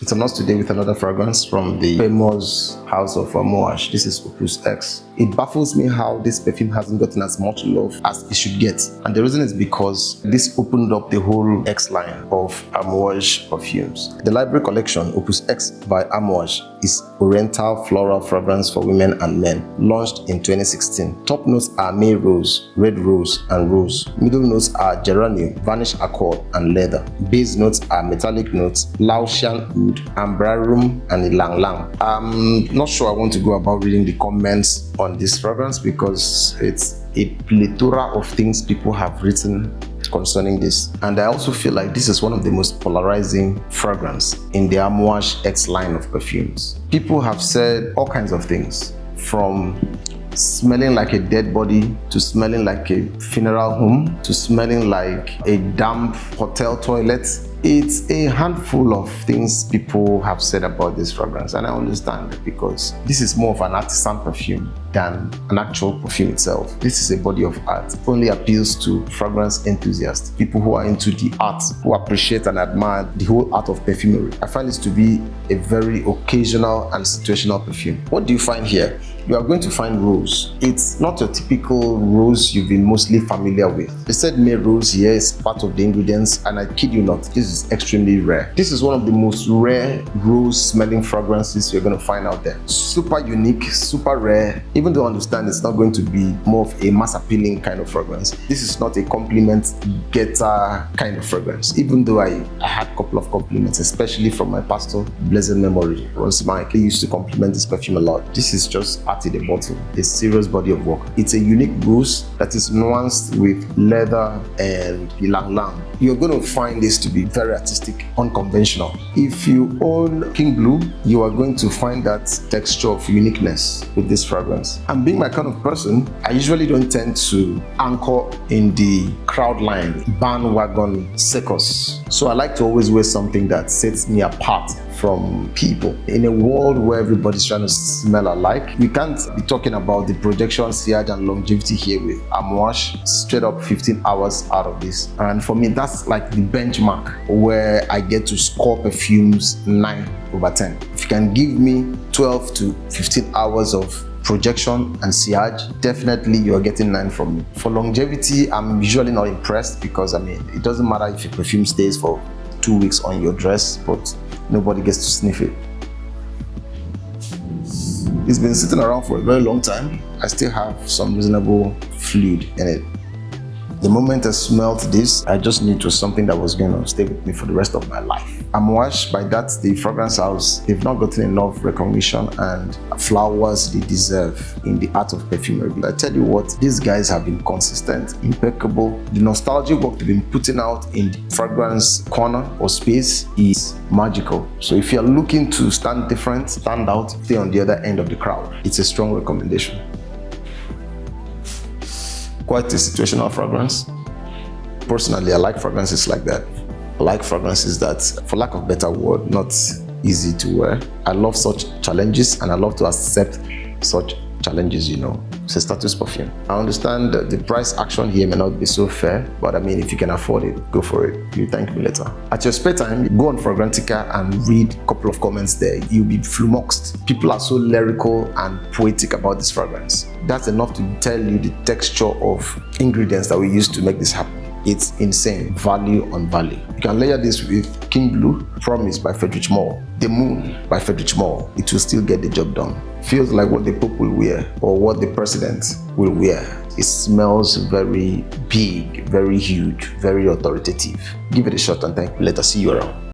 It's on us today with another fragrance from the famous house of Amouage. This is Opus X. It baffles me how this perfume hasn't gotten as much love as it should get. And the reason is because this opened up the whole X line of Amouage perfumes. The library collection, Opus X by Amouage, is Oriental floral fragrance for women and men, launched in 2016. Top notes are May Rose, Red Rose, and Rose. Middle notes are Geranium, Varnish Accord, and Leather. Base notes are metallic notes, Laotian Oud, Ambrarum, and Ylang Ylang. I'm not sure I want to go about reading the comments on this fragrance because it's a plethora of things people have written concerning this, and I also feel like this is one of the most polarizing fragrance in the Amouage X line of perfumes. People have said all kinds of things, from smelling like a dead body to smelling like a funeral home to smelling like a damp hotel toilet. It's a handful of things people have said about this fragrance, and I understand because this is more of an artisan perfume than an actual perfume itself. This is a body of art. It only appeals to fragrance enthusiasts, people who are into the art, who appreciate and admire the whole art of perfumery. I find this to be a very occasional and situational perfume. What do you find here? You are going to find rose. It's not your typical rose you've been mostly familiar with. They said May Rose here is part of the ingredients, and I kid you not, this is extremely rare. This is one of the most rare rose smelling fragrances you're going to find out there. Super unique, super rare. Even though I understand it's not going to be more of a mass appealing kind of fragrance, this is not a compliment getter kind of fragrance. Even though I had a couple of compliments, especially from my pastor, blessed memory, Ron's Mike. He used to compliment this perfume a lot. This is just art in the bottle, a serious body of work. It's a unique rose that is nuanced with leather and ylang ylang. You're going to find this to be very artistic, unconventional. If you own King Blue, you are going to find that texture of uniqueness with this fragrance. And being my kind of person, I usually don't tend to anchor in the crowd line, bandwagon circus. So I like to always wear something that sets me apart from people. In a world where everybody's trying to smell alike, we can't be talking about the projection, Silage, and longevity here with Amouage. Straight up 15 hours out of this. And for me, that's like the benchmark where I get to score perfumes 9/10. If you can give me 12 to 15 hours of projection and Silage, definitely you're getting 9 from me. For longevity, I'm usually not impressed because it doesn't matter if your perfume stays for 2 weeks on your dress, but nobody gets to sniff it. It's been sitting around for a very long time. I still have some reasonable fluid in it. The moment I smelled this, I just knew it was something that was going to stay with me for the rest of my life. Amouage, by that, the fragrance house, they've not gotten enough recognition and flowers they deserve in the art of perfumery. But I tell you what, these guys have been consistent, impeccable. The nostalgic work they've been putting out in the fragrance corner or space is magical. So if you're looking to stand different, stand out, stay on the other end of the crowd, it's a strong recommendation. Quite a situational fragrance. Personally, I like fragrances like that. I like fragrances that, for lack of a better word, not easy to wear. I love such challenges and I love to accept such challenges, It's a status perfume. I understand that the price action here may not be so fair, but if you can afford it, go for it. You thank me later. At your spare time, go on Fragrantica and read a couple of comments there. You'll be flummoxed. People are so lyrical and poetic about this fragrance. That's enough to tell you the texture of ingredients that we use to make this happen. It's insane, value on value. You can layer this with King Blue, Promise by Friedrich Moore, The Moon by Friedrich Moore. It will still get the job done. Feels like what the Pope will wear or what the President will wear. It smells very big, very huge, very authoritative. Give it a shot and thank you later. See you around.